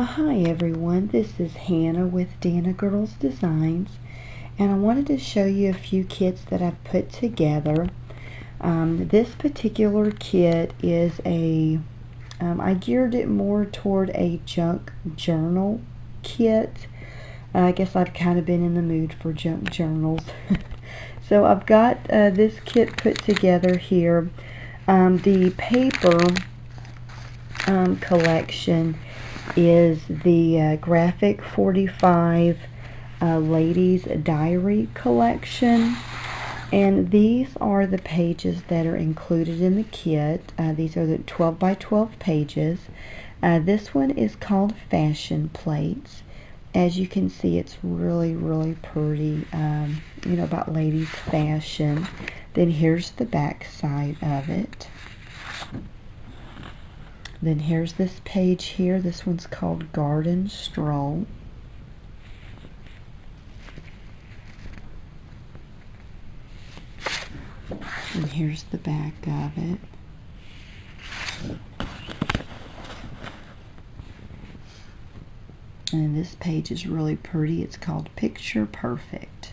Hi everyone, this is Hannah with Dana Girls Designs, and I wanted to show you a few kits that I've put together. This particular kit is I geared it more toward a junk journal kit. I guess I've kind of been in the mood for junk journals. So I've got this kit put together here. The paper collection is the Graphic 45 Ladies Diary collection, and these are the pages that are included in the kit. These are the 12 by 12 pages. This one is called Fashion Plates. As you can see, it's really pretty, about ladies fashion. Then here's the back side of it. Then here's this page here. This one's called Garden Stroll. And here's the back of it. And this page is really pretty. It's called Picture Perfect.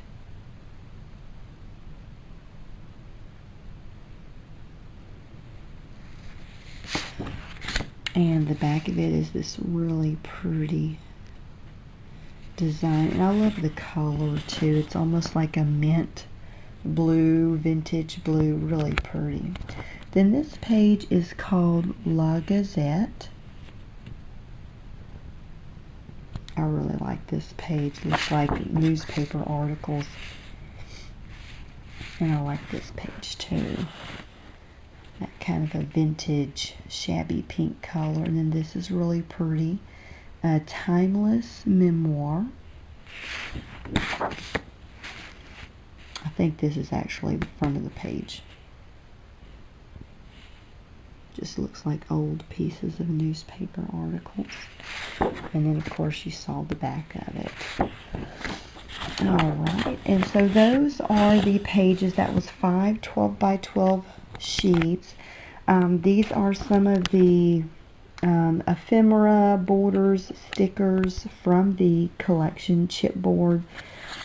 And the back of it is this really pretty design. And I love the color too. It's almost like a mint blue, vintage blue, really pretty. Then this page is called La Gazette. I really like this page. It looks like newspaper articles. And I like this page too. That kind of a vintage shabby pink color. And then this is really pretty. A timeless memoir. I think this is actually the front of the page. Just looks like old pieces of newspaper articles. And then of course you saw the back of it. Alright, and so those are the pages. That was 5 12 by 12 sheets. These are some of the ephemera, borders, stickers from the collection, chipboard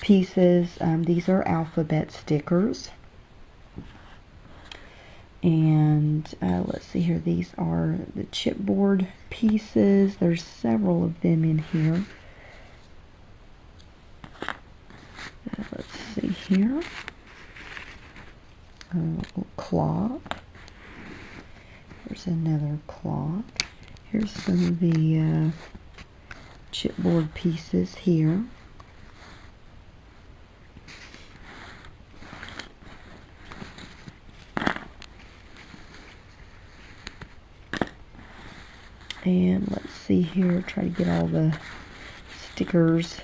pieces. These are alphabet stickers. And let's see here, these are the chipboard pieces. There's several of them in here. Let's see here. A little clock. There's another clock. Here's some of the chipboard pieces here. And let's see here, try to get all the stickers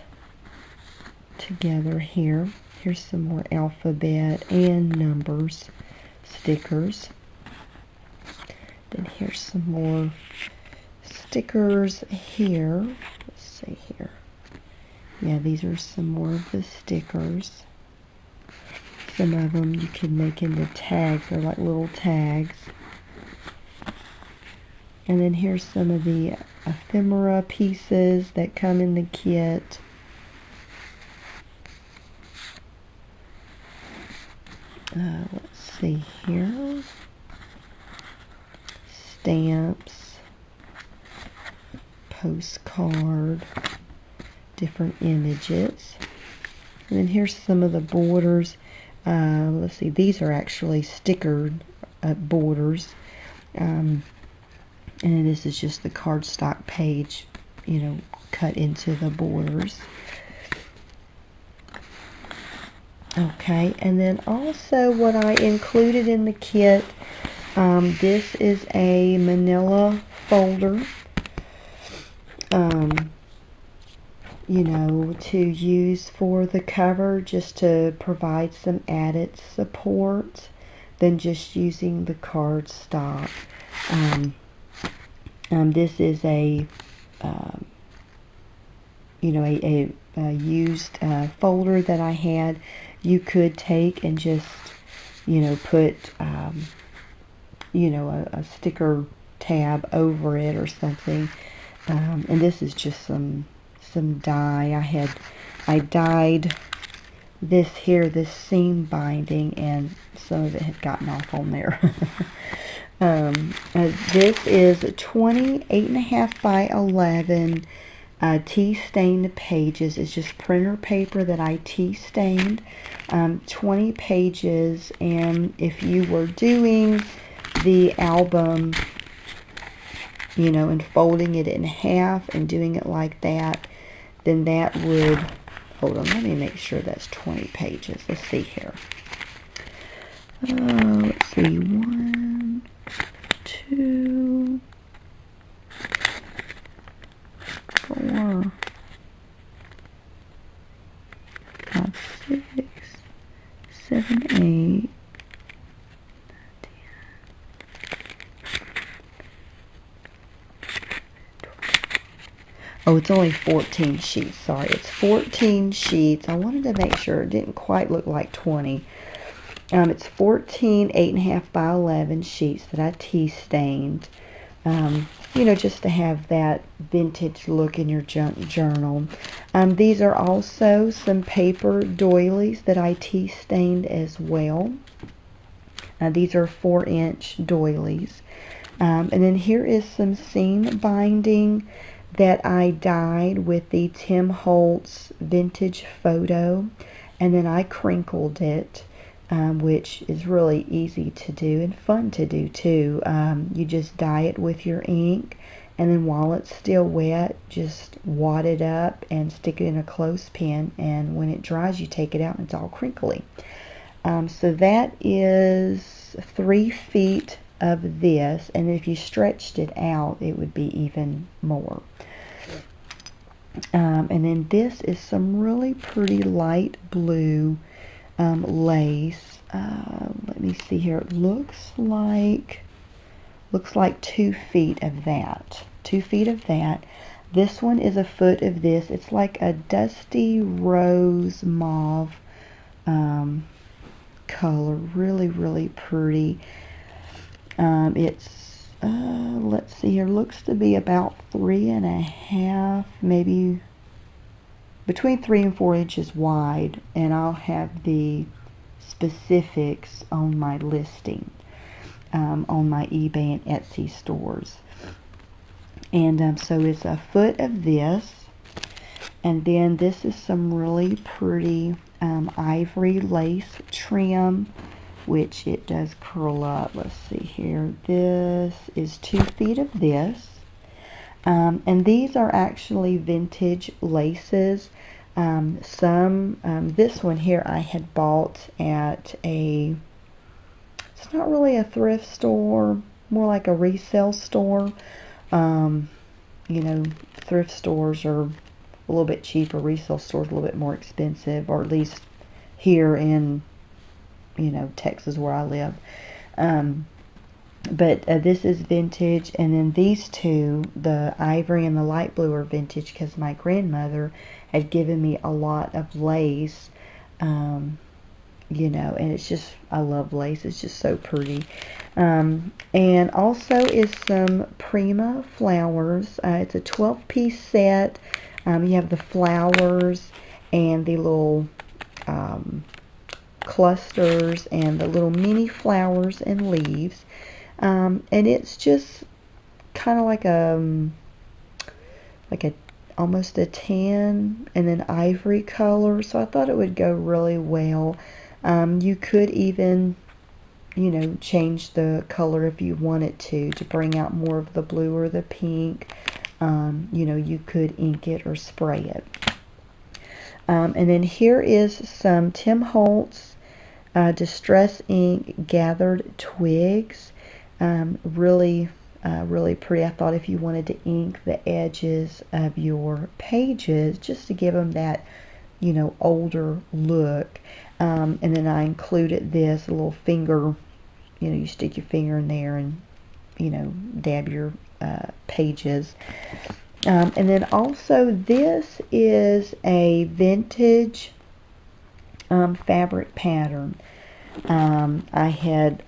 together here. Here's some more alphabet and numbers stickers. Then here's some more stickers here. Let's see here. Yeah, these are some more of the stickers. Some of them you can make into tags. They're like little tags. And then here's some of the ephemera pieces that come in the kit. Let's see here. Stamps, postcard, different images. And then here's some of the borders. Let's see, these are actually stickered borders. And this is just the cardstock page, cut into the borders. Okay, and then also what I included in the kit, this is a manila folder, to use for the cover, just to provide some added support than just using the cardstock. This is a used folder that I had. You could take and just, put, a sticker tab over it or something. And this is just some dye. I dyed this here, this seam binding, and some of it had gotten off on there. This is 28.5 by 11 tea stained pages. It's just printer paper that I tea stained. 20 pages, and if you were doing the album, you know, and folding it in half and doing it like that, then that would, hold on, let me make sure that's 20 pages. Let's see here. Let's see, 1, 2, 4, 5, 6, 7, 8, 10. Oh, it's only 14 sheets. Sorry, it's 14 sheets. I wanted to make sure it didn't quite look like 20. It's 14 8.5 by 11 sheets that I tea stained. You know, just to have that vintage look in your journal. These are also some paper doilies that I tea stained as well. These are 4-inch doilies. And then here is some seam binding that I dyed with the Tim Holtz Vintage Photo, and then I crinkled it, which is really easy to do and fun to do too. You just dye it with your ink, and then while it's still wet, just wad it up and stick it in a clothespin, and when it dries, you take it out and it's all crinkly. So that is 3 feet of this, and if you stretched it out, it would be even more. And then this is some really pretty light blue lace. Let me see here. It looks like 2 feet of that. 2 feet of that. This one is a foot of this. It's like a dusty rose mauve color. Really, really pretty. It's let's see here, looks to be about 3.5, maybe between 3 and 4 inches wide, and I'll have the specifics on my listing on my eBay and Etsy stores. And so it's a foot of this, and then this is some really pretty ivory lace trim, which it does curl up. Let's see here. This is 2 feet of this. And these are actually vintage laces. This one here I had bought at it's not really a thrift store, more like a resale store. You know, thrift stores are a little bit cheaper, resale stores a little bit more expensive, or at least here in, you know, Texas where I live. But this is vintage, and then these two, the ivory and the light blue, are vintage because my grandmother had given me a lot of lace, you know, and it's just, I love lace. It's just so pretty. And also is some Prima flowers. It's a 12-piece set. You have the flowers and the little clusters and the little mini flowers and leaves, and it's just kind of like a almost a tan and an ivory color, so I thought it would go really well. You could even, you know, change the color if you wanted to bring out more of the blue or the pink. You know, you could ink it or spray it. And then here is some Tim Holtz Distress Ink Gathered Twigs. Really pretty. I thought if you wanted to ink the edges of your pages, just to give them that, you know, older look. And then I included this little finger, you know, you stick your finger in there and, you know, dab your pages. And then also this is a vintage fabric pattern. I had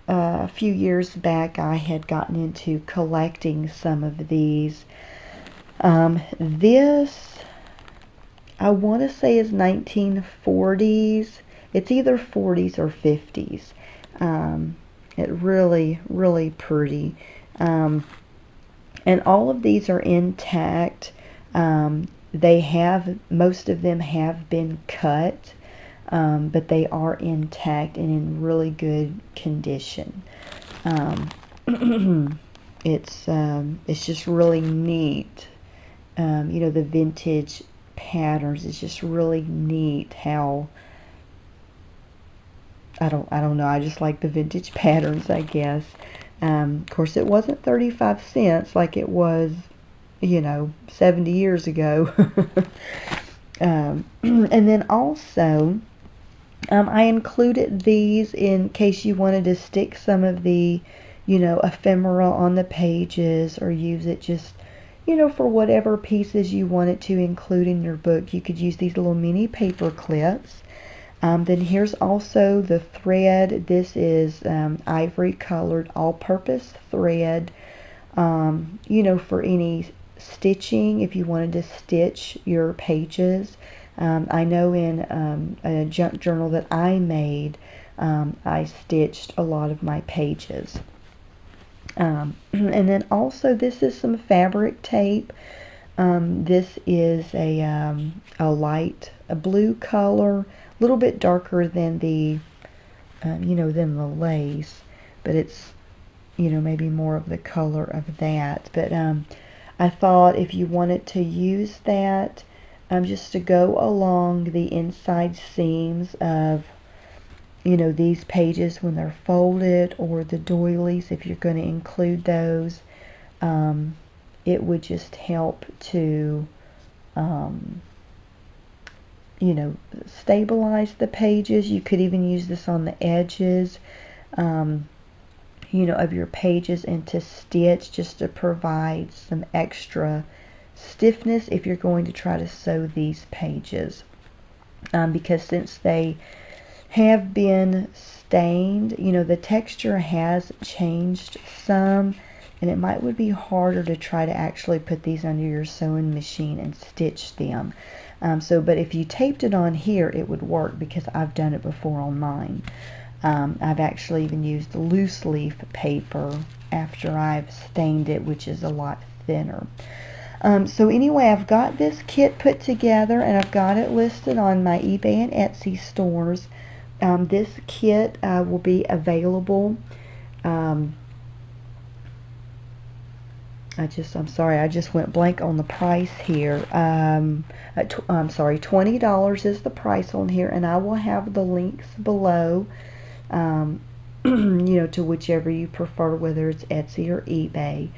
a few years back I had gotten into collecting some of these. This, I want to say, is 1940s. It's either 40s or 50s. It really, really pretty. And all of these are intact. Most of them have been cut, but they are intact and in really good condition. It's just really neat. The vintage patterns. It's just really neat how, I don't know. I just like the vintage patterns, I guess. Of course, it wasn't 35 cents like it was, 70 years ago. And then also, I included these in case you wanted to stick some of the, ephemera on the pages, or use it just, for whatever pieces you wanted to include in your book. You could use these little mini paper clips. Then here's also the thread. This is ivory colored all-purpose thread, for any stitching, if you wanted to stitch your pages. I know in a junk journal that I made, I stitched a lot of my pages. And then also, this is some fabric tape. This is a blue color, a little bit darker than the, than the lace, but it's, maybe more of the color of that. But I thought if you wanted to use that, just to go along the inside seams of, these pages when they're folded, or the doilies, if you're going to include those, it would just help to, stabilize the pages. You could even use this on the edges, of your pages, and to stitch, just to provide some extra stiffness if you're going to try to sew these pages. Because since they have been stained, the texture has changed some, and would be harder to try to actually put these under your sewing machine and stitch them. But if you taped it on here, it would work, because I've done it before on mine. I've actually even used loose leaf paper after I've stained it, which is a lot thinner. So anyway, I've got this kit put together, and I've got it listed on my eBay and Etsy stores. This kit will be available. I'm sorry, I just went blank on the price here. I'm sorry, $20 is the price on here, and I will have the links below, to whichever you prefer, whether it's Etsy or eBay.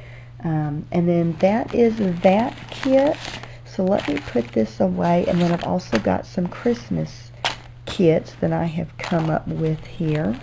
And then that is that kit. So let me put this away, and then I've also got some Christmas kits that I have come up with here.